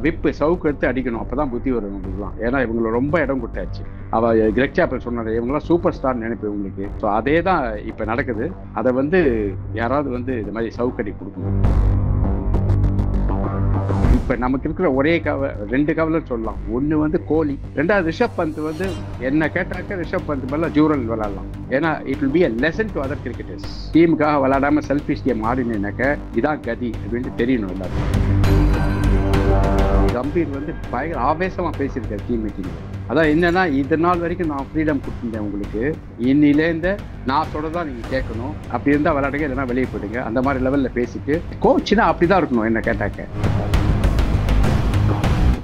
விப்பு சவுக்கு எடுத்து அடிக்கணும், அப்பதான் புத்தி வரும் இவங்களுக்குலாம். ஏன்னா இவங்களை ரொம்ப இடம் கொடுத்தாச்சு. அவ கிரெக் சாப்பல் சொன்னாரு, இவங்கெல்லாம் சூப்பர் ஸ்டார் நினைப்பு இவங்களுக்கு. ஸோ அதே தான் இப்ப நடக்குது. அதை வந்து யாராவது வந்து இது மாதிரி சவுக்கடி கொடுக்கணும். இப்ப நமக்கு இருக்கிற ஒரே ரெண்டு கவலை சொல்லலாம். ஒண்ணு வந்து கோலி, ரெண்டாவது ரிஷப் பந்த். வந்து என்ன கேட்டாக்க ரிஷப் பந்த் மேல ஜூரல் விளையாடலாம். ஏன்னா it will be a lesson to other cricketers. டீமுக்காக விளையாடாம செல்ஃபிஷ் கேம் ஆடினாக்க இதான் கதி அப்படின்னு தெரியணும் எல்லாருக்கும். கம்பீர் வந்து பயங்கர ஆவேசமா பேசியிருக்காரு டீம் மீட்டிங்ல. அதான் என்னன்னா, இது நாள் வரைக்கும் நான் ஃப்ரீடம் கொடுத்துருந்தேன் உங்களுக்கு, இன்னிலேருந்து நான் சொல்றதான் நீங்க கேட்கணும். அப்படி இருந்தா விளையாடுங்க, இல்லைன்னா வெளியே போயிடுங்க. அந்த மாதிரி லெவல்ல பேசிட்டு, கோச்னா அப்படிதான் இருக்கணும் என்ன கேட்டாக்க.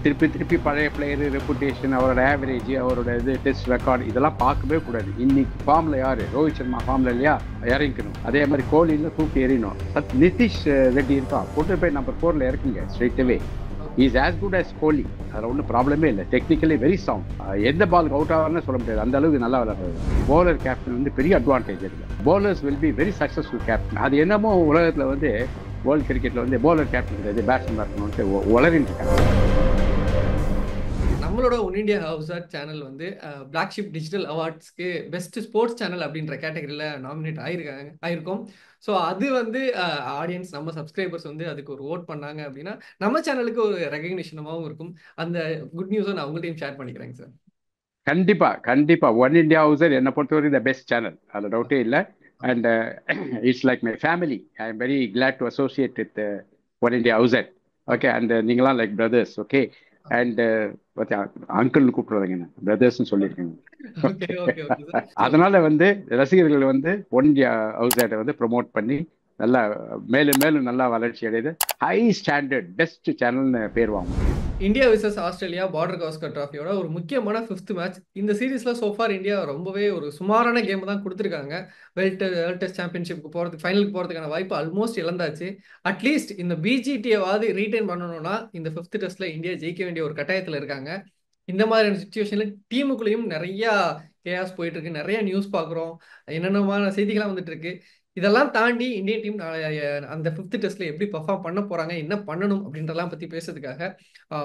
திருப்பி திருப்பி பழைய பிளேயரு, ரெப்புடேஷன், அவரோட ஆவரேஜ், அவரோட இது டெஸ்ட் ரெக்கார்டு இதெல்லாம் பார்க்கவே கூடாது. இன்னைக்கு ஃபார்ம்ல யாரு? ரோஹித் சர்மா ஃபார்ம்ல இல்லையா, இறங்கிக்கணும். அதே மாதிரி கோலியில தூக்கி எறியணும். நிதிஷ் ரெட்டி இருக்கான், கொண்டு போய் நம்பர் 4ல இறக்குங்க straight away. Is as good as Kohli. அதில் ஒன்றும் ப்ராப்ளமே இல்லை. Technically very sound. எந்த பாலுக்கு அவுட் ஆகணும்னு சொல்ல முடியாது, அந்த அளவுக்கு நல்லா விளையாடுறது. போலர் கேப்டன் வந்து பெரிய அட்வான்டேஜ் இருக்கு. Bowlers will be very successful captain. அது என்னமோ உலகத்தில் வந்து வேர்ல்டு கிரிக்கெட்டில் வந்து போலர் கேப்டன் கிடையாது, பேட்ஸ்மேன் இருக்கணும்னு உளறிட்டு இருக்காங்க. நம்மளோட ஒன் இண்டியா ஹவுசர் சேனல் வந்து பிளாக் ஷிப் டிஜிட்டல் அவார்ட்ஸ்க்கு பெஸ்ட் ஸ்போர்ட்ஸ் சேனல் அப்படின்ற கேட்டகரியில் நாமினேட் ஆயிருக்கோம். ஸோ அது வந்து ஆடியன்ஸ், நம்ம சப்ஸ்கிரைபர்ஸ் வந்து அதுக்கு ஒரு ஓட் பண்ணாங்க அப்படின்னா நம்ம சேனலுக்கு ஒரு ரெகக்னிஷனமாகவும் இருக்கும். அந்த குட் நியூஸை நான் உங்கள்கிட்டையும் ஷேர் பண்ணிக்கிறேங்க சார். கண்டிப்பா கண்டிப்பா. ஒன் இண்டியா ஹவுசர் என்னை பொறுத்தவரைக்கும் த பெஸ்ட் சேனல், அதில் டவுட்டே இல்லை. And it's like my family. I am very glad to associate with one India Howzat. Okay, and நீங்களாம் லைக் பிரதர்ஸ். ஓகே, அண்ட் அங்கிள்னு கூப்பிடுறதுங்க, பிரதர்ஸ்ன்னு சொல்லியிருக்கேங்க. அதனால வந்து ரசிகர்கள் வந்து ஒன் இண்டியா ஹவுசரை வந்து ப்ரொமோட் பண்ணி நல்லா மேலும் மேலும் நல்லா வளர்ச்சி அடையுது. ஹை ஸ்டாண்டர்ட் பெஸ்ட் சேனல்னு பேர் வாங்கும். India versus Australia Border Gavaskar டிராஃபியோட ஒரு முக்கியமான 5th மேட்ச். இந்த சீரீஸ்ல சோஃபார் இந்தியா ரொம்பவே ஒரு சுமாரான கேம் தான் கொடுத்துருக்காங்க. வேர்ல்ட் டெஸ்ட் சாம்பியன்ஷிப்க்கு போகிறதுக்கு, ஃபைனலுக்கு போகிறதுக்கான வாய்ப்பு ஆல்மோஸ்ட் இழந்தாச்சு. அட்லீஸ்ட் இந்த பிஜிடியாவது ரீட்டைன் பண்ணணும்னா இந்த 5th டெஸ்ட்ல இந்தியா ஜெயிக்க வேண்டிய ஒரு கட்டாயத்தில் இருக்காங்க. இந்த மாதிரியான சுச்சுவேஷன்ல டீமுக்குள்ளேயும் நிறைய கேஸ் போயிட்டு இருக்கு, நிறைய நியூஸ் பார்க்குறோம், என்னென்னமான செய்திகள்லாம் வந்துட்டு இருக்கு. இதெல்லாம் தாண்டி இந்தியன் டீம் அந்த 5th டெஸ்ட்ல எப்படி பெர்ஃபார்ம் பண்ண போறாங்க, என்ன பண்ணணும் அப்படின்றலாம் பத்தி பேசுறதுக்காக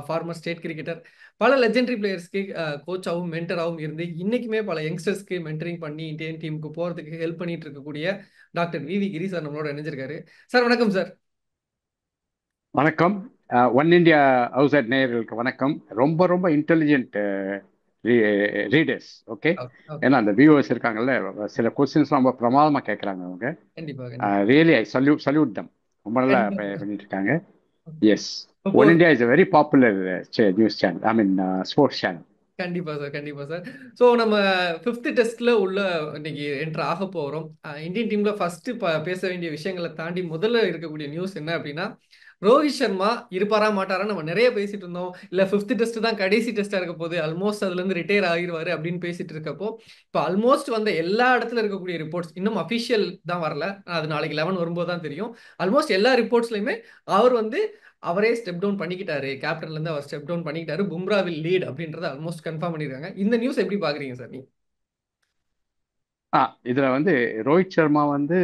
ஃபார்மர் ஸ்டேட் கிரிக்கெட்டர், பல லெஜெண்டரி பிளேயர்ஸ்க்கு கோச்சாவும் மென்டராகவும் இருந்து இன்னைக்குமே பல யங்ஸ்டர்ஸ்க்கு மென்டரிங் பண்ணி இந்தியன் டீமுக்கு போறதுக்கு ஹெல்ப் பண்ணிட்டு இருக்கக்கூடிய doctor V V Giri sir நம்மளோட இணைஞ்சிருக்காரு. சார் வணக்கம் சார். வணக்கம். ஒன் இண்டியா ஹவுசர் நேயர்களுக்கு வணக்கம். ரொம்ப ரொம்ப இன்டெலிஜென்ட் ரீடர்ஸ். ஓகே, ஏன்னா அந்த வியூவர்ஸ் இருக்காங்கல்ல, சில கொஸ்டின்ஸ்லாம் ரொம்ப பிரமாதமாக கேட்குறாங்க அவங்க. Really I salute them. ரொம்ப நல்லா பண்ணிட்டு இருக்காங்க. Yes, one India is a very popular news channel, I mean sports channel. கண்டிப்பா சார், கண்டிப்பா சார். ஸோ நம்ம 5th டெஸ்ட்ல உள்ள இன்னைக்கு என்டர் ஆக போகிறோம். இந்தியன் டீம்ல ஃபர்ஸ்ட் பேச வேண்டிய விஷயங்களை தாண்டி முதல்ல இருக்கக்கூடிய நியூஸ் என்ன அப்படின்னா, ரோஹித் சர்மா இருப்பாரா மாட்டாரா நம்ம நிறைய பேசிட்டு இருந்தோம். இல்ல 5th டெஸ்ட் தான் கடைசி டெஸ்டா இருக்க போது, ஆல்மோஸ்ட் அதுல இருந்து ரிட்டையர் ஆகிருவாரு அப்படின்னு பேசிட்டு இருக்கப்போ, இப்போ ஆல்மோஸ்ட் வந்த எல்லா இடத்துல இருக்கக்கூடிய ரிப்போர்ட்ஸ் இன்னும் அபிஷியல் தான் வரல, அது நாளைக்கு 11 வரும்போது தான் தெரியும். ஆல்மோஸ்ட் எல்லா ரிப்போர்ட்ஸ்லயுமே அவர் வந்து அவரே ஸ்டெப் டவுன் பண்ணிக்கிட்டாரு, கேப்டன்ல இருந்து அவர் ஸ்டெப் டவுன் பண்ணிக்கிட்டாரு, பும்ரா வில் லீட் அப்படின்றத ஆல்மோஸ்ட் கன்ஃபார்ம் பண்ணிருக்காங்க. இந்த நியூஸ் எப்படி பாக்குறீங்க சார் நீ? இதுல வந்து ரோஹித் சர்மா வந்து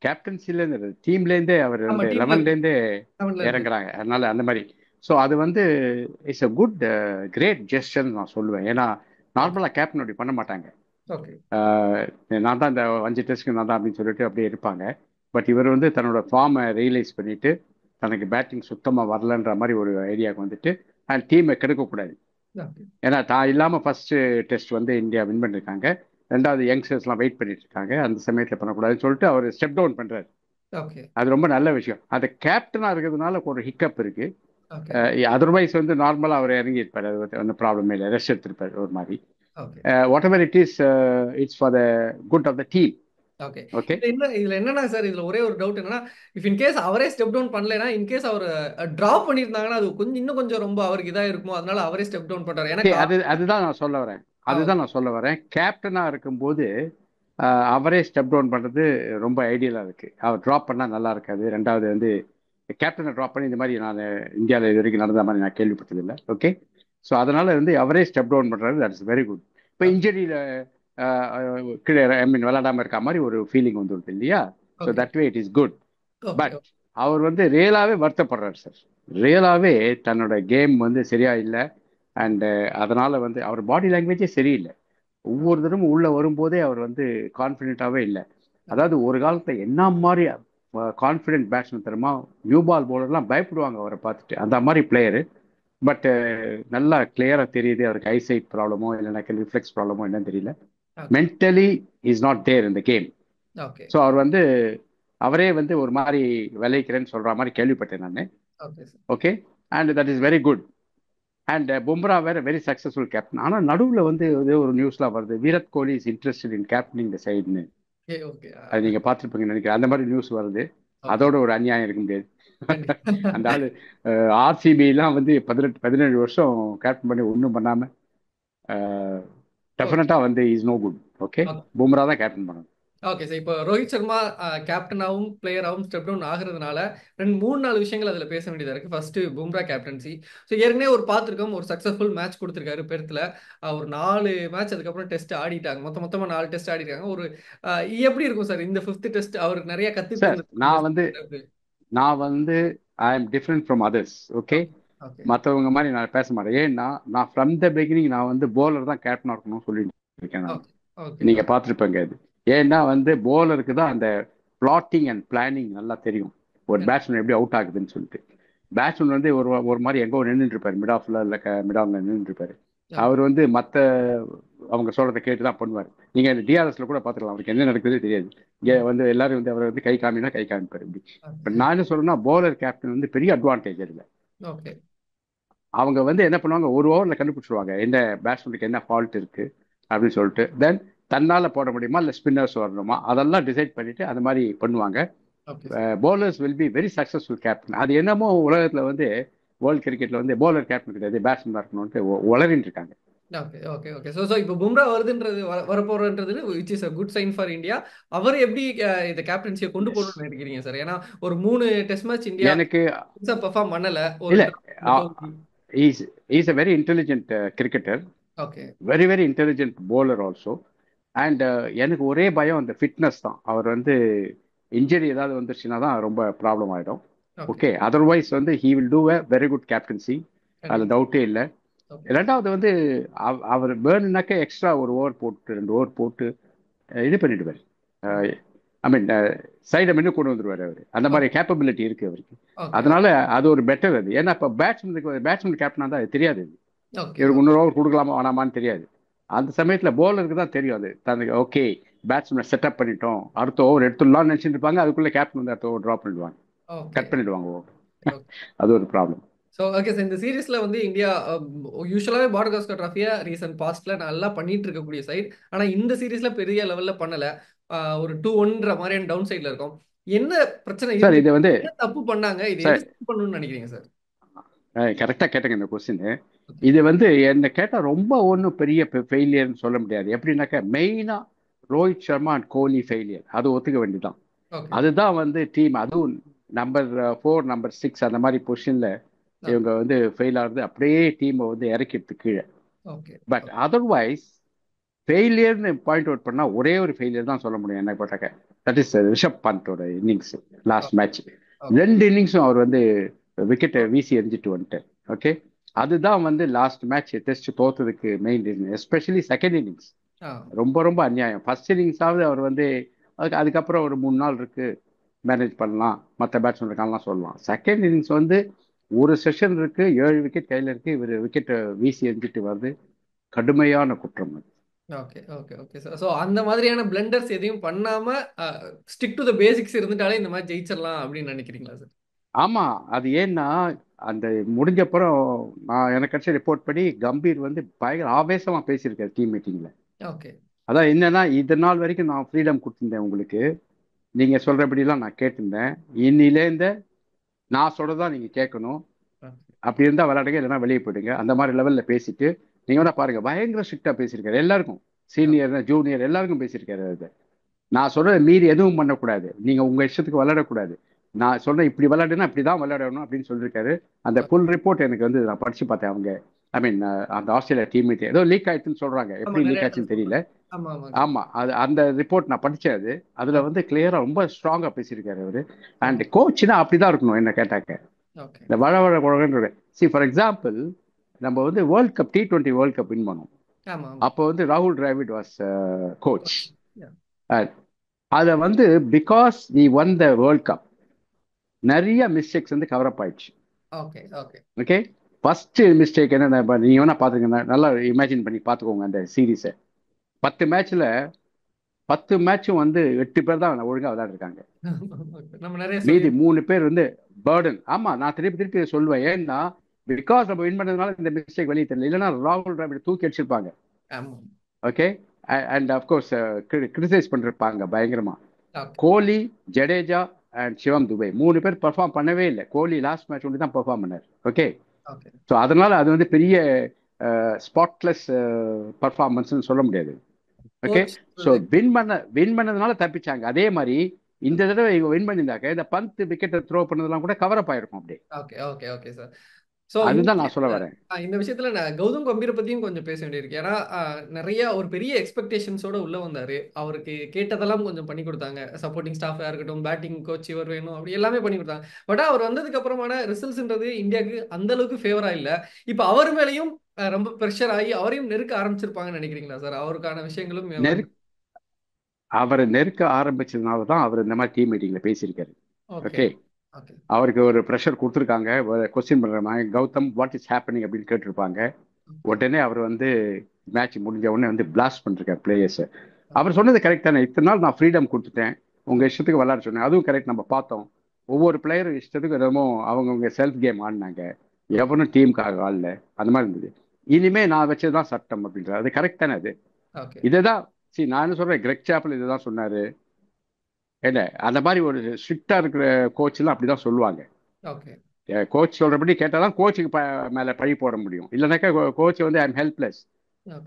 கேப்டன்சில இருந்து டீம்லேருந்தே அவர் வந்து 11லேருந்தே இறங்குறாங்க, அதனால அந்த மாதிரி. ஸோ அது வந்து இட்ஸ் அ குட் கிரேட் ஜெஸ்டர்னு நான் சொல்லுவேன். ஏன்னா நார்மலாக கேப்டன் அப்படி பண்ண மாட்டாங்க. நான் தான் இந்த 5 டெஸ்ட்க்கு நான் தான் அப்படின்னு சொல்லிட்டு அப்படியே இருப்பாங்க. பட் இவர் வந்து தன்னோட ஃபார்மை ரியலைஸ் பண்ணிட்டு தனக்கு பேட்டிங் சுத்தமாக வரலன்ற மாதிரி ஒரு ஐடியாவுக்கு வந்துட்டு அண்ட் டீமை கெடுக்கக்கூடாது. ஏன்னா தான் இல்லாமல் ஃபர்ஸ்ட் டெஸ்ட் வந்து இந்தியா வின் பண்ணியிருக்காங்க, ரெண்டாவது யங்ஸ்டர்ஸ்லாம் வெயிட் பண்ணிட்டு இருக்காங்க, அந்த சமயத்தில் பண்ணக்கூடாதுன்னு சொல்லிட்டு அவர் ஸ்டெப் டவுன் பண்ணுறாரு. அது ரொம்ப நல்ல விஷயம். அது கேப்டனாக இருக்கிறதுனால ஒரு ஹிக்கப் இருக்கு. அதர்வைஸ் வந்து நார்மலாக அவர் இறங்கி இருப்பார், அது ஒன்றும் ப்ராப்ளமே இல்லை, ரெஸ்ட் எடுத்திருப்பார் ஒரு மாதிரி. whatever it is, it's for the good of the team. Okay, இதுல என்னன்னா சார், இதுல ஒரே ஒரு டவுட் என்னன்னா, இஃப் இன் கேஸ் அவரே ஸ்டெப் டவுன் பண்ணலனா, இன் கேஸ் அவர் டிராப் பண்ணிருந்தாங்கன்னா அது இன்னும் கொஞ்சம் ரொம்ப அவருக்கு இதா இருக்குமோ, அதனால அவரே ஸ்டெப் டவுன் பண்றாரு. எனக்கு அதுதான் நான் சொல்ல வரேன். கேப்டனா இருக்கும்போது அவரே ஸ்டெப் டவுன் பண்றது ரொம்ப ஐடியலா இருக்கு. அவர் டிராப் பண்ணா நல்லா இருக்காது. ரெண்டாவது வந்து கேப்டனை டிராப் பண்ணி இந்த மாதிரி நான் இந்தியாவில் இது வரைக்கும் நடந்த மாதிரி நான் கேள்விப்பட்டதில்லை. ஓகே, ஸோ அதனால வந்து அவரே ஸ்டெப் டவுன் பண்றாரு, தட்ஸ் வெரி குட். இப்போ இன்ஜுரியில கீழே ஐ மீன் விளையாடாம இருக்க மாதிரி ஒரு ஃபீலிங் வந்துடுது இல்லையா? So that way it is good. But அவர் வந்து ரியலாவே வருத்தப்படுறாரு சார். ரியலாகவே தன்னோட கேம் வந்து சரியா இல்லை. அண்டு அதனால வந்து அவர் பாடி லாங்குவேஜே சரியில்லை. ஒவ்வொரு தடவும் உள்ள வரும்போதே அவர் வந்து கான்ஃபிடென்ட்டாகவே இல்லை. அதாவது ஒரு காலத்தில் என்ன மாதிரி கான்ஃபிடென்ட் பேட்ஸ்மேன் தெரியுமா? நியூ பால் பவுலர்லாம் பயப்படுவாங்க அவரை பார்த்துட்டு, அந்த மாதிரி பிளேயரு. பட் நல்லா கிளியராக தெரியுது அவருக்கு ஐசைட் ப்ராப்ளமோ இல்லைன்னா ரிஃப்ளெக்ஸ் ப்ராப்ளமோ என்னன்னு தெரியல. மென்டலி இஸ் நாட் தேர் இந்த கேம். ஓகே ஸோ அவர் வந்து அவரே வந்து ஒரு மாதிரி விளைவிக்கிறேன்னு சொல்ற மாதிரி கேள்விப்பட்டேன் நான். Okay sir. Okay, and that is very good. And Bumrah வேற வெரி சக்ஸஸ்ஃபுல் கேப்டன். ஆனால் நடுவில் வந்து ஒரு நியூஸ்லாம் வருது, Virat Kohli is interested in captaining the சைடுன்னு. ஓகே ஓகே அது நீங்கள் பார்த்துருப்பீங்கன்னு நினைக்கிறேன். அந்த மாதிரி நியூஸ் வருது. ஓகே அதோட ஒரு அநியாயம் இருக்க முடியாது. அந்த கண்டிப்பா. ஆள் ஆர்சிபிலாம் வந்து 17 வருஷம் கேப்டன் பண்ணி ஒன்றும் பண்ணாமல் ஓகே டெஃபினட்டாக வந்து is no good. Okay, Bumrah தான் கேப்டன் பண்ணணும். Okay sir. இப்போ ரோஹித் சர்மா கேப்டனாகவும் பிளேயராகவும் ஸ்டெப் டவுன் ஆகுறதுனால 3-4 விஷயங்கள் அதில் பேச வேண்டியதாக இருக்குது. First Bumrah captaincy. ஸோ ஏற்கனவே ஒரு பார்த்துருக்கோம், ஒரு சக்ஸஸ்ஃபுல் மேட்ச் கொடுத்துருக்காரு பெர்த்தில். ஒரு 4 மேட்ச் அதுக்கப்புறம் டெஸ்ட் ஆடிட்டாங்க. மொத்தமாக 4 டெஸ்ட் ஆடிட்டாங்க. ஒரு எப்படி இருக்கும் சார் இந்த 5th டெஸ்ட்? அவருக்கு நிறைய சார் கற்றுட்டு நான் வந்து I am different from others. Okay, okay மற்றவங்க மாதிரி நான் பேச மாட்டேன். ஏன்னா நான் ஃப்ரம் த பிகினிங் நான் வந்து போலர் தான் கேப்டனாக இருக்கணும்னு சொல்லிட்டு இருக்கேன் நான். ஓகே ஓகே நீங்க பார்த்துருப்பேங்க அது. ஏன்னா வந்து போலருக்கு தான் அந்த பிளாட்டிங் அண்ட் பிளானிங் நல்லா தெரியும், ஒரு பேட்ஸ்மேன் எப்படி அவுட் ஆகுதுன்னு சொல்லிட்டு. பேட்ஸ்மேன் வந்து ஒரு மாதிரி எங்கோ நின்றுட்டு இருப்பாரு, மிட் ஆஃப்ல இல்லை மிட் ஆஃப்ல நின்றுட்டு இருப்பாரு. அவர் வந்து மற்ற அவங்க சொல்றதை கேட்டு தான் பண்ணுவார். நீங்க டிஆர்எஸ்ல கூட பார்த்துக்கலாம், அவருக்கு என்ன நடக்குதுன்னு தெரியாது. இங்கே வந்து எல்லாரும் வந்து அவரை வந்து கை காமினா கை காமிப்பார் இப்படி. இப்போ நான் என்ன சொல்றேன்னா, போலர் கேப்டன் வந்து பெரிய அட்வான்டேஜ் இல்லை. ஓகே அவங்க வந்து என்ன பண்ணுவாங்க, ஒரு ஓவரில் கண்டுபிடிச்சிருவாங்க என்ன பேட்ஸ்மேனுக்கு என்ன ஃபால்ட் இருக்கு அப்படின்னு சொல்லிட்டு. தென் தன்னால் போட முடியுமா இல்லை ஸ்பின்னர்ஸ் வரணுமா அதெல்லாம் டிசைட் பண்ணிட்டு அந்த மாதிரி பண்ணுவாங்க. Okay bowlers will be very successful captain. அது என்னமோ உலகத்தில் வந்து வேர்ல்டு கிரிக்கெட்டில் வந்து போலர் கேப்டன் கிடையாது, பேட்ஸ்மேன் இருக்கணும்ட்டு உளறிட்டு இருக்காங்க. ஓகே ஓகே ஓகே ஸோ இப்போ பும்ரா வருதுன்றது வரப்போறன்றது which is a good sign for India. அவர் எப்படி இந்த கேப்டன்சியை கொண்டு போகணும்னு நினைக்கிறீங்க சார்? ஏன்னா ஒரு 3 டெஸ்ட் மேட்ச் இந்தியா எனக்கு பெர்ஃபார்ம் பண்ணல. ஒரு இல்லை, is a very intelligent cricketer, okay very very intelligent bowler also. And எனக்கு ஒரே பயம் அந்த ஃபிட்னஸ் தான். அவர் வந்து இன்ஜரி ஏதாவது வந்துருச்சுன்னா தான் ரொம்ப ப்ராப்ளம் ஆகிடும். ஓகே ஓகே, அதர்வைஸ் வந்து he will do a very good captaincy, அதில் டவுட்டே இல்லை. ஓகே ரெண்டாவது வந்து அவர் பேர்னாக்க எக்ஸ்ட்ரா ஒரு ஓவர் போட்டு 2 ஓவர் போட்டு இது பண்ணிடுவார். ஐ மீன் சைடை மின்னு கொண்டு வந்துடுவார் அவர். அந்த மாதிரி கேப்பபிலிட்டி இருக்கு அவருக்கு. ஓகே அதனால அது ஒரு பெட்டர் அது. ஏன்னா இப்போ பேட்ஸ்மேன் கேப்டனாக தான் அது தெரியாது. ஓகே இவருக்கு 300 ஓவர் கொடுக்கலாமா வேணாமான்னு தெரியாது. அந்த சமயத்தில் போலருக்கு தான் தெரியும் அது. தனக்கு ஓகே பேட்ஸ்மேனை செட்டப் பண்ணிட்டோம், அடுத்த ஓவர் எடுத்துடலாம்னு நினச்சிட்டு இருப்பாங்க. அதுக்குள்ளே கேப்டன் வந்து அடுத்த ஓவர் ட்ராப் பண்ணிடுவாங்க, ஓகே கட் பண்ணிடுவாங்க ஓவர். ஓகே அது ஒரு ப்ராப்ளம். So okay sir. இந்த சீரீஸ்ல வந்து இந்தியா யூஸ்வலாகவே பார்டர் காஸ்கர் ட்ராஃபியா ரீசன்ட் பாஸ்ட்ல நல்லா பண்ணிட்டு இருக்கக்கூடிய சைட். ஆனா இந்த சீரீஸ்ல பெரிய லெவல்ல பண்ணல. ஒரு 2-1ன்ற மாதிரியான டவுன் சைட்ல இருக்கும். என்ன பிரச்சனை சார் இருந்து இது வந்து என்ன தப்பு பண்ணாங்க? இது சார் எது சரி பண்ணணும்னு நினைக்கிறீங்க சார்? கரெக்டாக கேட்டேங்க இந்த கொஸ்டின். இது வந்து என்ன கேட்டால் ரொம்ப ஒன்றும் பெரிய ஃபெயிலியர்னு சொல்ல முடியாது. எப்படின்னாக்கா மெயினாக Rohit Sharma and Kohli failure, அது ஒத்துக்க வேண்டியதான். ஓகே அதுதான் வந்து டீம், அதுவும் நம்பர் 4 நம்பர் 6 அந்த மாதிரி பொசிஷனில் இவங்க வந்து ஃபெயில் ஆகுது, அப்படியே டீமை வந்து இறக்கிடுது கீழே. ஓகே பட் அதர்வைஸ் ஃபெயிலியர்னு பாயிண்ட் அவுட் பண்ணால் ஒரே ஒரு ஃபெயிலியர் தான் சொல்ல முடியும் என்ன போட்டாக்க. தட் இஸ் ரிஷப் பந்தோட இன்னிங்ஸ் லாஸ்ட் மேட்ச். ஓகே 2 இன்னிங்ஸும் அவர் வந்து விக்கெட்டை வீசி எரிஞ்சிட்டு வந்துட்டார். ஓகே, அதுதான் வந்து லாஸ்ட் மேட்ச் டெஸ்ட் தோத்ததுக்கு main reason. Especially second innings ரொம்ப ரொம்ப அநியாயம். ஃபர்ஸ்ட் இன்னிங்ஸாவது அவர் வந்து அதுக்கப்புறம் ஒரு 3 நாள் இருக்கு மேனேஜ் பண்ணலாம், மற்ற பேட்ஸ்மேன் இருக்கான்லாம் சொல்லலாம். செகண்ட் இன்னிங்ஸ் வந்து ஒரு செஷன் இருக்கு, 7 விக்கெட் கையில் இருக்கு, இவர் விக்கெட்டை வீசி எரிஞ்சிட்டு வருது. கடுமையான குற்றம் அது. Okay okay okay sir. So அந்த மாதிரியான பிளண்டர்ஸ் எதையும் பண்ணாம ஸ்டிக் டு த பேசிக்ஸ் இருந்துட்டாலே இந்த மாதிரி ஜெயிச்சிடலாம் அப்படின்னு நினைக்கிறீங்களா சார்? ஆமா, அது ஏன்னா அந்த முடிஞ்சப்புறம் நான் எனக்கு கிடைச்ச ரிப்போர்ட் படி கம்பீர் வந்து பயங்கர ஆவேசமா பேசியிருக்காரு டீம் மீட்டிங்ல. ஓகே அதான் என்னன்னா, இது நாள் வரைக்கும் நான் ஃப்ரீடம் கொடுத்துருந்தேன் உங்களுக்கு, நீங்க சொல்றபடிலாம் நான் கேட்டிருந்தேன். இன்னிலேருந்து நான் சொல்றதான் நீங்க கேட்கணும். அப்படி இருந்தா விளையாடுங்க, இல்லைன்னா வெளியே போயிடுங்க, அந்த மாதிரி லெவல்ல பேசிட்டு நீங்க வேணா பாருங்க. பயங்கர ஸ்ட்ரிக்டா பேசியிருக்காரு எல்லாருக்கும், சீனியர் ஜூனியர் எல்லாருக்கும் பேசியிருக்காரு. அது நான் சொல்றதை மீறி எதுவும் பண்ணக்கூடாது, நீங்க உங்க இஷ்டத்துக்கு விளையாடக்கூடாது, நான் சொல்றேன் இப்படி விளையாடுனா இப்படிதான் விளையாடணும் அப்படின்னு சொல்லியிருக்காரு. அந்த ஃபுல் ரிப்போர்ட் எனக்கு வந்து நான் படிச்சு பார்த்தேன். அவங்க ஐ மீன் அந்த ஆஸ்திரேலியா டீம் ஏதோ லீக் ஆயிடுச்சுன்னு சொல்றாங்க, ஆமா எப்படி லீக் நிறைய இடத்துல ஆச்சுன்னு தெரியல. சொல்றாங்க. ஆமா ஆமா ஆமா, அது அந்த ரிப்போர்ட் நான் படிச்சேன். அதுல வந்து கிளியரா ரொம்ப ஸ்ட்ராங்கா பேசியிருக்காரு அவரு. அண்ட் கோச்னா அப்படிதான் இருக்கணும் என்ன கேட்டாக்க. ஓகே. இந்த வள வள குழந்தை ஃபார் எக்ஸாம்பிள் நம்ம வந்து world cup T20 world cup win பண்ணோம். ஆமா, ஆமா. அப்போ வந்து ராகுல் Dravid was coach. Coach. Yeah. அதை வந்து because we won the world cup நிறைய மிஸ்டேக்ஸ் வந்து கவர் அப் ஆயிடுச்சு. Okay, okay. Okay, first mistake என்ன, நீங்க வேணா பாத்துக்கங்க, நல்லா இமேஜின் பண்ணி பாத்துக்கோங்க அந்த சீரீஸை. 10 மேட்ச்ல 10 மேட்சும் வந்து 8 பேர் தான் ஒழுங்கா விளையாடுறாங்க. நம்ம நிறைய மீதி சொல்லி. 3 பேர் வந்து பேர்டன். ஆமா, நான் திருப்பி திருப்பி சொல்லுவேன். ஏன்னா பிகாஸ் நம்ம வின் பண்ணதுனால இந்த மிஸ்டேக் வெளியே தெரியல, இல்லைன்னா ராகுல் டிராவிட் தூக்கி அடிச்சிருப்பாங்க. ஆமா. ஓகே, அண்ட் அஃப்கோர்ஸ் கிரிட்டிசைஸ் பண்ணிருப்பாங்க பயங்கரமா. ஓகே, கோலி, ஜடேஜா அண்ட் சிவம் துபே 3 பேர் பெர்ஃபார்ம் பண்ணவே இல்லை. கோலி லாஸ்ட் மேட்ச் ஒன்று தான் பெர்ஃபார்ம் பண்ணார். Okay, okay. ஸோ அதனால அது வந்து பெரிய ஸ்பாட்லெஸ் பர்ஃபார்மன்ஸ்னு சொல்ல முடியாது. Okay, coach. ஸோ வின் பண்ணதுனால தப்பிச்சாங்க. அதே மாதிரி இந்த தடவை இவங்க வின் பண்ணியிருந்தாக்க இந்த பந்த் விக்கெட்டை த்ரோ பண்ணதெல்லாம் கூட கவர் அப் ஆயிருக்கும் அப்படியே. Okay, okay, okay sir. So அதுதான் நான் சொல்ல வரேன். இந்த விஷயத்துல நான் கௌதம் கம்பீரை பத்தியும் கொஞ்சம் பேச வேண்டியிருக்கு. ஏன்னா நிறைய ஒரு பெரிய எக்ஸ்பெக்டேஷன்ஸோட உள்ள வந்தாரு. அவருக்கு கேட்டதெல்லாம் கொஞ்சம் பண்ணி கொடுத்தாங்க. சப்போர்ட்டிங் ஸ்டாஃபா இருக்கட்டும், பேட்டிங் கோச் இவர் வேணும், அப்படி எல்லாமே பண்ணி கொடுத்தாங்க. பட் அவர் வந்ததுக்கு அப்புறமான ரிசல்ட்ஸ்ன்றது இந்தியாவுக்கு அந்த அளவுக்கு ஃபேவரா இல்ல. இப்ப அவர் மேலேயும் ரொம்ப ப்ரெஷர் ஆகி அவரையும் நெருக்க ஆரம்பிச்சிருப்பாங்கன்னு நினைக்கிறீங்களா சார்? அவருக்கான விஷயங்களும் அவரை நெருக்க ஆரம்பிச்சதுனால தான் அவர் இந்த மாதிரி டீம் மீட்டிங்ல பேசியிருக்காரு. Okay, okay, okay. அவருக்கு ஒரு ப்ரெஷர் கொடுத்துருக்காங்க. கொஸ்டின் பண்றாங்க, கௌதம் வாட் இஸ் ஹேப்பனிங் அப்படின்னு கேட்டிருப்பாங்க. உடனே அவர் வந்து மேட்ச் முடிஞ்ச உடனே வந்து பிளாஸ்ட் பண்ணிருக்காரு பிளேயர்ஸ். அவர் சொன்னது கரெக்ட் தானே, இத்தனை நாள் நான் ஃப்ரீடம் கொடுத்துட்டேன், உங்க இஷ்டத்துக்கு விளையாட சொன்னேன். அதுவும் கரெக்ட். நம்ம பார்த்தோம், ஒவ்வொரு பிளேயரும் இஷ்டத்துக்கு என்னமோ அவங்கவுங்க செல்ஃப் கேம் ஆடினாங்க, எவனும் டீமுக்காக ஆடல. அந்த மாதிரி இருந்தது. இனிமே நான் வச்சதுதான் சட்டம் அப்படின்றது, அது கரெக்ட் தானே. அது ஓகே. இதுதான் நான் என்ன சொல்றேன், கிரெக் சாப்பல் இதுதான் சொன்னாரு. என்ன அந்த மாதிரி ஒரு ஸ்ட்ரிக்டா இருக்கிற கோச் எல்லாம் அப்படிதான் சொல்லுவாங்க. ஓகே. கோச் சொல்றபடி கேட்டாதான் கோச்சுக்கு மேல பழி போட முடியும். இல்லைனாக்கா கோச் வந்து ஐம் ஹெல்ப்லெஸ்.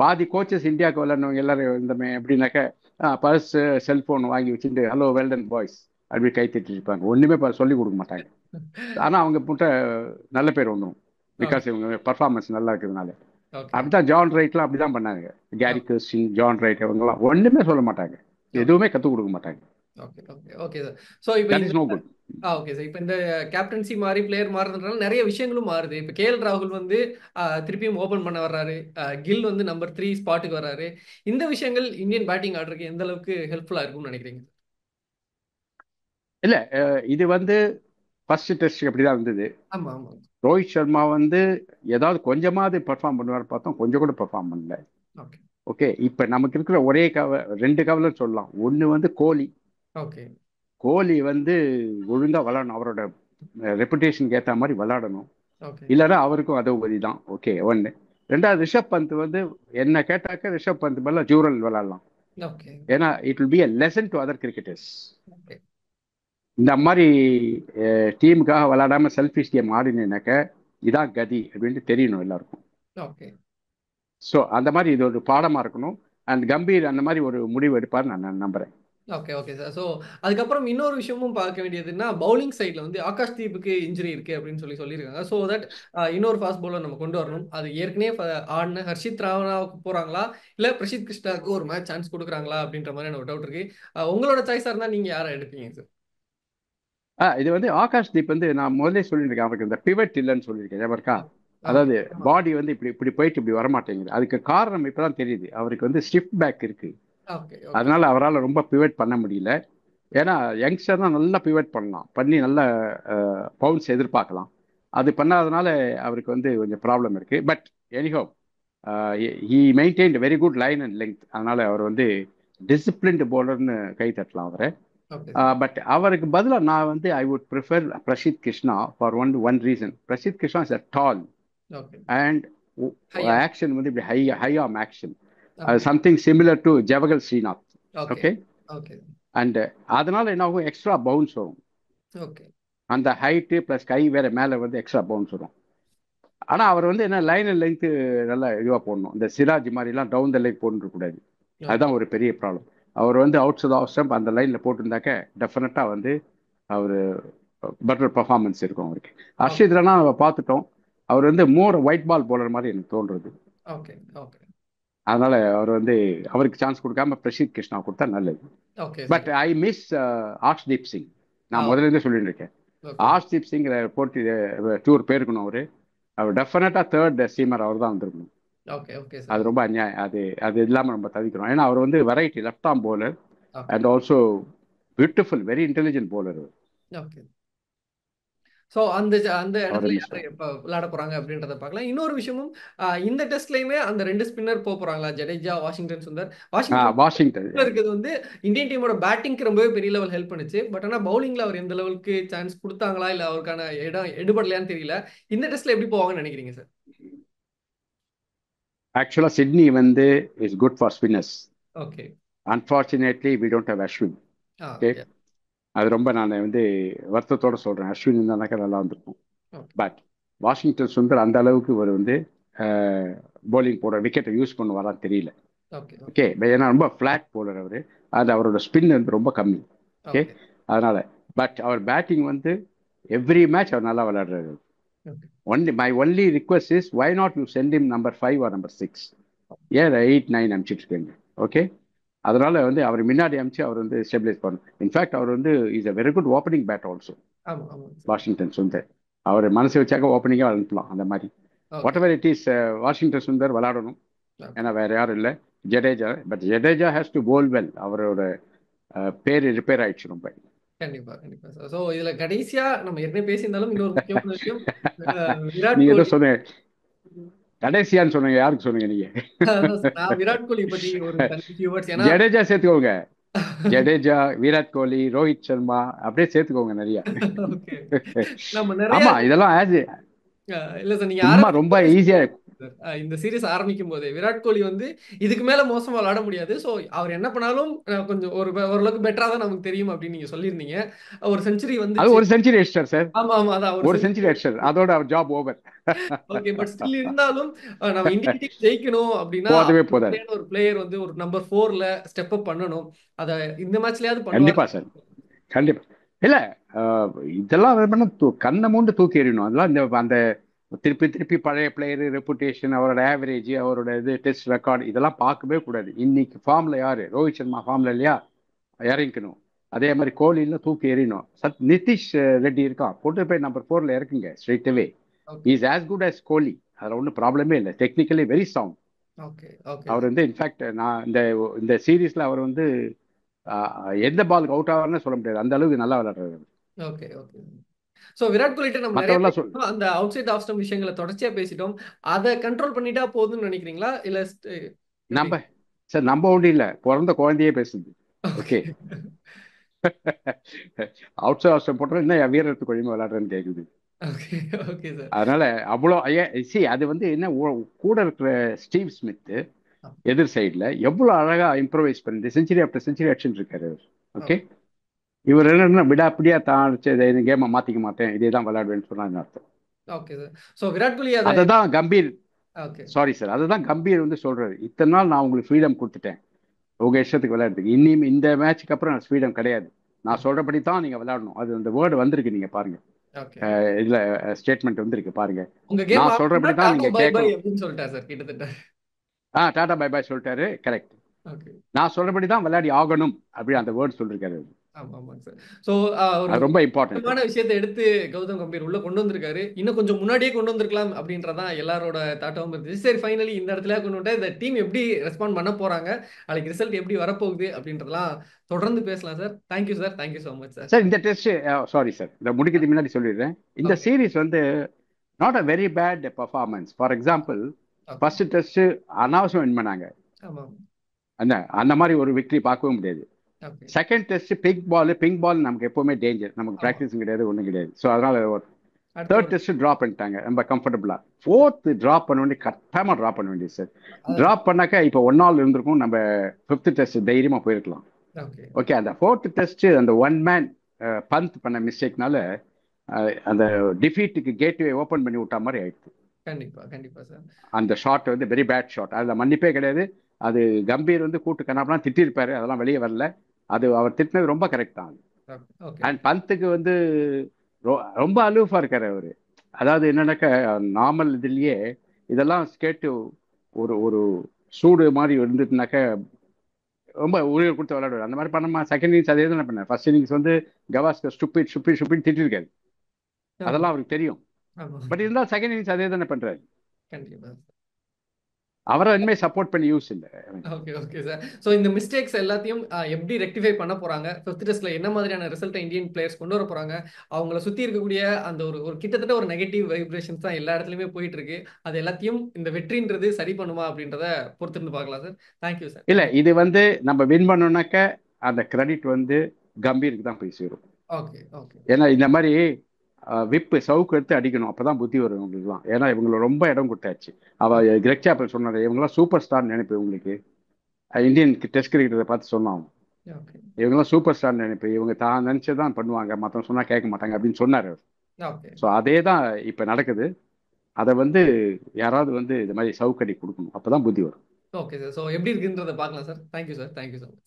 பாதி கோச்சஸ் இந்தியாவுக்கு விளையாடுறவங்க எல்லாரும் இருந்தமே எப்படின்னாக்கா பர்ஸ் செல்போன் வாங்கி வச்சுட்டு ஹலோ வெல்டன் பாய்ஸ் அப்படி கை தட்டி இருப்பாங்க. ஒண்ணுமே சொல்லி கொடுக்க மாட்டாங்க. ஆனா அவங்க புட்ட நல்ல பேர் வந்துடும், பிகாஸ் இவங்க பர்ஃபார்மன்ஸ் நல்லா இருக்கிறதுனால. அப்படிதான் ஜான் ரைட்லாம் அப்படிதான் பண்ணாங்க. கேரி கிறிஸ்டின், ஜான் ரைட் இவங்கலாம் ஒண்ணுமே சொல்ல மாட்டாங்க, எதுவுமே கத்துக் கொடுக்க மாட்டாங்க. Okay, okay, okay sir. So இப்போ that is no good. Okay sir. இப்போ இந்த கேப்டன்சி மாறி பிளேயர் மாறுறதுனால நிறைய விஷயங்களும் மாறுது. இப்போ KL ராகுல் வந்து திருப்பியும் ஓபன் பண்ண வர்றாரு. கில் வந்து நம்பர் 3 ஸ்பாட்டுக்கு வர்றாரு. இந்த விஷயங்கள் இந்தியன் பேட்டிங் ஆர்டருக்கு எந்த அளவுக்கு ஹெல்ப்ஃபுல்லா இருக்கும்னு நினைக்கிறீங்க? இல்ல, இது வந்து ஃபர்ஸ்ட் டெஸ்ட் அப்படிதான் இருந்தது. ஆமா, ஆமா. ரோஹித் சர்மா வந்து ஏதாவது கொஞ்சமாவது பெர்ஃபார்ம் பண்ணுவார் பார்த்தோம், கொஞ்சம் கூட பெர்ஃபார்ம் பண்ணல. ஓகே, ஓகே, இப்ப நமக்கு இருக்கிற ஒரே ரெண்டு கவலை சொல்லலாம். ஒண்ணு வந்து கோலி. ஓகே. கோலி வந்து ஒழுங்கா விளையாடணும், அவரோட ரெப்புடேஷனுக்கு ஏற்ற மாதிரி விளையாடணும். ஓகே. இல்லைன்னா அவருக்கும் அது உதவி தான். ஓகே, ஒன்று. ரெண்டாவது ரிஷப் பந்த் வந்து என்ன கேட்டாக்க ரிஷப் பந்த் மேல ஜூரல் விளையாடலாம். ஓகே. ஏன்னா it will be a lesson to other cricketers. Okay. இந்த மாதிரி டீமுக்காக விளையாடாம செல்ஃபிஷ் கேம் ஆடினாக்க இதான் கதி அப்படின்ட்டு தெரியணும் எல்லாருக்கும். ஓகே. ஸோ அந்த மாதிரி இது ஒரு பாடமா இருக்கணும். அண்ட் கம்பீர் அந்த மாதிரி ஒரு முடிவு எடுப்பார் நான் நம்புறேன். Okay, okay sir. ஸோ அதுக்கப்புறம் இன்னொரு விஷயமும் பார்க்க வேண்டியதுன்னா, பவுலிங் சைடில் வந்து ஆகாஷ் தீப்புக்கு இன்ஜுரி இருக்கு அப்படின்னு சொல்லியிருக்காங்க. ஸோ தட் இன்னொரு ஃபாஸ்ட் பவுலர் நம்ம கொண்டு வரணும். அது ஏற்கனவே ஆடின ஹர்ஷித் ராவனாவுக்கு போறாங்களா, இல்லை பிரசித் கிருஷ்ணாவுக்கு ஒரு மேட்ச் சான்ஸ் கொடுக்குறாங்களா அப்படின்ற மாதிரி எனக்கு ஒரு டவுட் இருக்கு. உங்களோட சாய்ஸாக இருந்தால் நீங்கள் யாரை எடுப்பீங்க சார்? இது வந்து ஆகாஷ் தீப் வந்து நான் முதல்ல சொல்லியிருக்கேன், அவருக்கு இந்த பிவட் இல்லைன்னு சொல்லியிருக்கேன் எவருக்கா. ஓகே. அதாவது பாடி வந்து இப்படி இப்படி போயிட்டு இப்படி வரமாட்டேங்குது. அதுக்கு காரணம் இப்பதான் தெரியுது, அவருக்கு வந்து ஸ்டிஃப் பேக் இருக்கு. ஓகே. அதனால அவரால் ரொம்ப பிவட் பண்ண முடியல. ஏன்னா யங்ஸ்டர் தான் நல்லா பிவட் பண்ணலாம், பண்ணி நல்ல பவுன்ஸ் எதிர்பார்க்கலாம். அது பண்ணாதனால அவருக்கு வந்து கொஞ்சம் ப்ராப்ளம் இருக்கு. But anyhow he maintained very good line and length. அதனால அவர் வந்து டிசிப்ளின்டு போலர்னு கை தட்டலாம் அவரை. ஓகே. பட் அவருக்கு பதிலாக நான் வந்து I would prefer Prasidh Krishna for one reason. Prasidh Krishna is a tall and action வந்து இப்படி high arm action, something similar to Javagal Srinath. Okay, and அதனால என்ன ஆகும், எக்ஸ்ட்ரா பவுன்ஸ் வரும். ஓகே. அந்த ஹைட்டு பிளஸ் கை வேற மேலே வந்து எக்ஸ்ட்ரா பவுன்ஸ் வரும். ஆனால் அவர் வந்து என்ன லைன் அண்ட் லெங்க் நல்லா இதுவாக போடணும். இந்த சிராஜ் மாதிரிலாம் டவுன் த லெக் போட்டுருக்கூடாது. அதுதான் ஒரு பெரிய ப்ராப்ளம். அவர் வந்து அவுட் சைட் ஆஃப் ஸ்டம்ப் அந்த லைனில் போட்டிருந்தாக்க டெஃபினட்டாக வந்து அவர் பெட்டர் பர்ஃபார்மன்ஸ் இருக்கும் அவருக்கு. ஹர்ஷித் ராணா நம்ம பார்த்துட்டோம், அவர் வந்து மோர் ஒயிட் பால் போலர் மாதிரி எனக்கு தோன்றுறது. Okay, okay. அதனால அவர் வந்து அவருக்கு சான்ஸ் கொடுக்காம பிரசித் கிருஷ்ணா கொடுத்தா நல்லது. But I miss Arshdeep Singh. நான் முதல்ல இருந்தே சொல்லிட்டு இருக்கேன், ஓகே ஆர்ஷ்தீப் சிங் போட்டி டூர் போயிருக்கணும் அவரு. அவர் டெஃபினட்டா தேர்ட் சீமர் அவர் தான் வந்திருக்கணும். ஓகே ஓகே அது சார். ரொம்ப அநியாயம். அது இல்லாமல் நம்ம தவிக்கிறோம். ஏன்னா அவர் வந்து variety left arm bowler okay and also beautiful very intelligent bowler. Okay. So அந்த அவர் இடத்துல மிஸ் யார் எப்போ விளையாட போறாங்க அப்படின்றத பார்க்கலாம். இன்னொரு விஷயமும் இந்த டெஸ்ட்லயுமே அந்த 2 ஸ்பின்னர் போறாங்களா, Jadeja, Washington Sundar. Washington Washington. இருக்கிறது வந்து இந்தியன் டீமோட பேட்டிங்க்கு ரொம்பவே பெரிய லெவல் ஹெல்ப் பண்ணுச்சு. பட் ஆனா பவுலிங்ல அவர் எந்த லெவலுக்கு சான்ஸ் கொடுத்தாங்களா இல்ல அவருக்கான இடம் எடுபடலையான்னு தெரியல. இந்த டெஸ்ட்ல எப்படி போவாங்கன்னு நினைக்கிறீங்க சார்? ஆக்சுவலா சிட்னி வந்து is good for spinners. Okay. Unfortunately we don't have Ashwin. Okay, Yeah. அது ரொம்ப நான் வந்து வருத்தத்தோட சொல்றேன். அஸ்வின் இருந்தானாக்கா நல்லா வந்திருக்கும். Okay. பட் வாஷிங்டன் சுந்தர் அந்த அளவுக்கு ஒரு வந்து போலிங் போடுற விக்கெட்டை யூஸ் பண்ணுவாரான்னு தெரியல. Okay. ஓகே, ஏன்னா ரொம்ப ஃபிளாட் போலர் அவரு. அது அவரோட ஸ்பின் வந்து ரொம்ப கம்மி. Okay, Okay. அதனால பட் அவர் பேட்டிங் வந்து எவ்ரி மேட்ச் அவர் நல்லா விளையாடுறாரு. Okay. Only request is why not you send him number 5 or number 6, ஏன் 8, 9 அனுப்பிச்சிட்டு இருக்கீங்க. ஓகே, அதனால வந்து அவர் முன்னாடி அனுப்பிச்சு அவர் வந்து ஸ்டெபிலைஸ் பண்ணணும். இன்ஃபேக்ட் அவர் வந்து is a very good opening bat also. ஆமா ஆமா சார். வாஷிங்டன் சுந்தர் அவர் மனசு வச்சாக்க ஓப்பனிங்காக அனுப்பலாம். அந்த மாதிரி what okay ever it is Washington Sundar விளையாடணும். ஓகே. ஏன்னா வேற யாரும் இல்லை. Jadeja, but Jadeja has to bowl well. அவரோட பேர் ரிப்பேர் ஆயிடுச்சு ரொம்ப. கண்டிப்பா கண்டிப்பா சார். ஸோ இதுல கடைசியா நம்ம ஏற்கனவே பேசியிருந்தாலும் இன்னொரு முக்கியமான விஷயம், விராட் நீங்க ஏதோ கோலி. சொன்னீங்க கடைசியான்னு சொன்னீங்க. யாருக்கு சொன்னீங்க நீங்க? அதான் சார், நான் விராட் கோலி பத்தி ஒரு தனி few words. ஏன்னா ஜடேஜா சேர்த்துக்கோங்க. ஜடேஜா, விராட் கோலி, ரோஹித் சர்மா அப்படியே சேர்த்துக்கோங்க நிறைய. ஓகே. நம்ம நிறைய ஆமா, இதெல்லாம் இல்ல சார், நீங்க சும்மா ரொம்ப ஈஸியா. இந்த சீரிஸ் ஆரம்பிக்கும் போதே விராட் கோலி வந்து இதுக்கு மேல மோசமா விளையாட முடியாது, சோ அவர் என்ன பண்ணாலும் கொஞ்சம் ஓரளவுக்கு பெட்டரா தான் நமக்கு தெரியும் அப்படின்னு நீங்க சொல்லியிருந்தீங்க. ஒரு செஞ்சுரி அது வந்துச்சு. ஒரு செஞ்சுரி அடிச்சிட்டார் சார். ஆமா ஆமா, அதான் ஒரு செஞ்சுரி அடிச்சார், அதோட அவர் job over. Okay. But still இருந்தாலும் நம்ம இந்தியன் டீம் ஜெயிக்கணும் அப்படின்னா போதவே போதாது. ஒரு பிளேயர் வந்து ஒரு நம்பர் 4ல ஸ்டெப் அப் பண்ணணும். அத இந்த மேட்ச்லயாவது பண்ணுவார். கண்டிப்பா சார், கண்டிப்பா. இல்ல இதெல்லாம் வேணும்னா கண்ணை மூண்டு தூக்கி எறியணும். அதெல்லாம் இந்த அந்த திருப்பி திருப்பி பழைய பிளேயர் ரெப்புடேஷன், அவரோட ஆவரேஜ், அவரோட இது டெஸ்ட் ரெக்கார்டு, இதெல்லாம் பார்க்கவே கூடாது. இன்னைக்கு ஃபார்ம்ல யாரு? ரோஹித் சர்மா ஃபார்ம்ல இல்லையா? இறங்கிக்கணும். அதே மாதிரி கோலில தூக்கி எறியணும். நிதிஷ் ரெட்டி இருக்கான், கொண்டு போய் நம்பர் 4ல இறக்குங்க straight away. Is as good as Kohli. அதில் ஒன்றும் ப்ராப்ளமே இல்லை. Technically very sound. Okay okay. அவர் வந்து இன்ஃபேக்ட் நான் இந்த சீரீஸ்ல அவர் வந்து எந்த பாலுக்கு அவுட் ஆவார்னு சொல்ல முடியாது, அந்த அளவுக்கு நல்லா விளையாடுறாரு. Okay okay. சோ விராட் கோலிட்ட நம்ம நிறைய மற்றவெல்லாம் சொல் அந்த அவுட் சைட் ஆஃப் ஸ்டம்ப் விஷயங்களை தொடர்ச்சியா பேசிட்டோம். அதை கண்ட்ரோல் பண்ணிட்டா போதும்னு நினைக்கிறீங்களா இல்ல நம்ம சார் நம்ம ஒன்றும் இல்லை, பிறந்த குழந்தையே பேசுது. ஓகே, அவுட் சைட் ஆஃப் போட்டோம் இன்னும் வீரத்து கொஞ்சமா விளையாடுறேன்னு கேட்குது. Okay okay sir. அதனால அவ்வளோ அது வந்து என்ன கூட இருக்கிற ஸ்டீவ் ஸ்மித் எதிர் சைடில் எவ்வளோ அழகா இம்ப்ரவைஸ் பண்ணி செஞ்சுரி ஆஃப்டர் செஞ்சுரி அடிச்சுட்டு இருக்காரு. ஓகே, இவர் என்னன்னா விடாப்பிடியா தான் இந்த கேமை மாத்திக்க மாட்டேன், இதே தான் விளையாடுவேன்னு சொன்னாங்க அர்த்தம். Okay sir. So Virat Kohli அததான் கம்பீர், ஓகே சாரி சார், அதுதான் கம்பீர் வந்து சொல்றாரு. இத்தனை நாள் நான் உங்களுக்கு ஃப்ரீடம் கொடுத்துட்டேன் உங்க இஷ்டத்துக்கு விளையாடுறதுக்கு, இனிமே இந்த மேட்சுக்கு அப்புறம் நான் ஃப்ரீடம் கிடையாது, நான் சொல்றபடி தான் நீங்க விளையாடணும். அது அந்த வேர்டு வந்திருக்கு, நீங்க பாருங்க. இதுல ஸ்டேட்மெண்ட் வந்திருக்கு பாருங்க. உங்க கேம் நான் சொல்றபடி தான் நீங்க கேட்கணும் அப்படின்னு சொல்லிட்டாரு சார் கிட்டத்தட்ட. டாடா பை பை சொல்லிட்டாரு. கரெக்ட். ஓகே, நான் சொல்றபடி தான் விளையாடி ஆகணும் அப்படி அந்த வேர்டு சொல்லிருக்காரு. ஆமா ஆமாங்க சார். சோ ஒரு ரொம்ப இம்பார்ட்டன்ட் விஷயத்தை எடுத்து கௌதம் கம்பீர் உள்ள கொண்டு வந்திருக்காரு. இன்னும் கொஞ்சம் முன்னாடியே கொண்டு வந்திருக்கலாம் அப்படின்றதான் எல்லாரோட தாட்டமும் இருந்துச்சு. சரி, ஃபைனலி இந்த இடத்துல கொண்டு வந்து இந்த டீம் எப்படி ரெஸ்பாண்ட் பண்ண போறாங்க, நாளைக்கு ரிசல்ட் எப்படி வரப்போகுது அப்படின்றதெல்லாம் தொடர்ந்து பேசலாம் sir. Thank you sir, thank you so much sir. Sir இந்த டெஸ்ட், சாரி சார், இந்த முடிக்கிறதுக்கு முன்னாடி சொல்லிடுறேன், இந்த சீரீஸ் வந்து not a very bad performance. For example, first test அனாவசியம் வின் பண்ணாங்க, அந்த மாதிரி ஒரு விக்டரி பார்க்கவே முடியாது. செகண்ட் டெஸ்ட் பிங்க் பால் நமக்கு எப்பவுமே டேஞ்சர், நமக்கு ப்ராக்டிஸும் கிடையாது, ஒன்றும் கிடையாது. ஸோ அதனால தேர்ட் டெஸ்ட் ட்ராப் பண்ணிட்டாங்க ரொம்ப கம்ஃபர்டபுளா. ஃபோர்த் ட்ராப் பண்ண வேண்டிய, கட்டாயமா ட்ராப் பண்ண வேண்டியது சார். ட்ராப் பண்ணாக்கா இப்போ 1 நாள் இருந்திருக்கும், நம்ம ஃபிஃப்த் டெஸ்ட் தைரியமா போயிருக்கலாம். ஓகே, அந்த ஃபோர்த் டெஸ்ட் அந்த ஒன் மேன் பந்த் பண்ண மிஸ்டேக்னால அந்த டிஃபீட்டுக்கு கேட்வே ஓப்பன் பண்ணி விட்டா மாதிரி ஆயிடுச்சு. கண்டிப்பா கண்டிப்பா சார். அந்த ஷாட் வந்து வெரி பேட் ஷாட், அதில் மன்னிப்பே கிடையாது. அது கம்பீர் வந்து கூட்டு கண்ணாப்பெல்லாம் திட்டிருப்பாரு, அதெல்லாம் வெளியே வரல. அது அவர் திட்டினது ரொம்ப கரெக்ட் தான். அண்ட் பந்துக்கு வந்து ரொம்ப அலூஃபா இருக்காரு அவரு. அதாவது என்னன்னாக்கா நார்மல் இதுலயே இதெல்லாம் கேட்டு ஒரு ஒரு சூடு மாதிரி இருந்துட்டுனாக்க ரொம்ப உயிர் கொடுத்து விளையாடுவார். அந்த மாதிரி பண்ணமா செகண்ட் இன்னிங்ஸ் அதே தான் பண்ணேன். ஃபர்ஸ்ட் இன்னிங்ஸ் வந்து கவாஸ்கர் ஸ்டூப்பிட் திட்டிருக்காரு. ஆமா. அதெல்லாம் அவருக்கு தெரியும். ஆமா. பட் இருந்தாலும் செகண்ட் இன்னிங்ஸ் அதே தானே பண்றாரு. கண்டிப்பா. அவரை இனிமே சப்போர்ட் பண்ணி யூஸ் இல்லை. Okay, okay sir. ஸோ இந்த மிஸ்டேக்ஸ் எல்லாத்தையும் எப்படி ரெக்டிஃபை பண்ண போறாங்க? ஃபிஃப்த் டெஸ்ட்ல என்ன மாதிரியான ரிசல்ட்டை இந்தியன் பிளேயர்ஸ் கொண்டு வர போறாங்க? அவங்கள சுத்தி இருக்கக்கூடிய அந்த ஒரு ஒரு கிட்டத்தட்ட ஒரு நெகட்டிவ் வைப்ரேஷன்ஸ் தான் எல்லா இடத்துலயுமே போயிட்டு இருக்கு. அது எல்லாத்தையும் இந்த வெற்றின்றது சரி பண்ணுமா அப்படின்றத பொறுத்திருந்து பார்க்கலாம் சார். Thank you sir. இல்ல தேங்க்யூ. இது வந்து நம்ம வின் பண்ணோம்னாக்க அந்த கிரெடிட் வந்து கம்பீருக்கு தான் போய் சேரும். Okay, okay. ஏன்னா இந்த மாதிரி விப்பு சவுக்கு எடுத்து அடிக்கணும், அப்பதான் புத்தி வரும் இவங்களுக்குலாம். ஏன்னா இவங்களை ரொம்ப இடம் கொடுத்தாச்சு. கிரெக் சாப்பல் சொன்னாரு, இவங்கெல்லாம் சூப்பர் ஸ்டார் நினைப்பு உங்களுக்கு. இந்தியன் டெஸ்ட் கிரிக்கெட்டரை பார்த்து சொன்னாங்க, ஓகே, இவங்கெல்லாம் சூப்பர் ஸ்டார் நினைப்பு, இவங்க தான் நினைச்சதான் பண்ணுவாங்க, மற்றவங்க சொன்னா கேட்க மாட்டாங்க அப்படின்னு சொன்னாரு. ஓகே. ஸோ அதே தான் இப்ப நடக்குது. அதை வந்து யாராவது வந்து இது மாதிரி சவுக்கடி கொடுக்கணும், அப்பதான் புத்தி வரும். Okay sir. ஸோ எப்படி இருக்குன்றத பார்க்கலாம் sir. Thank you sir. Thank you so much.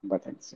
ரொம்ப தேங்க்ஸ்.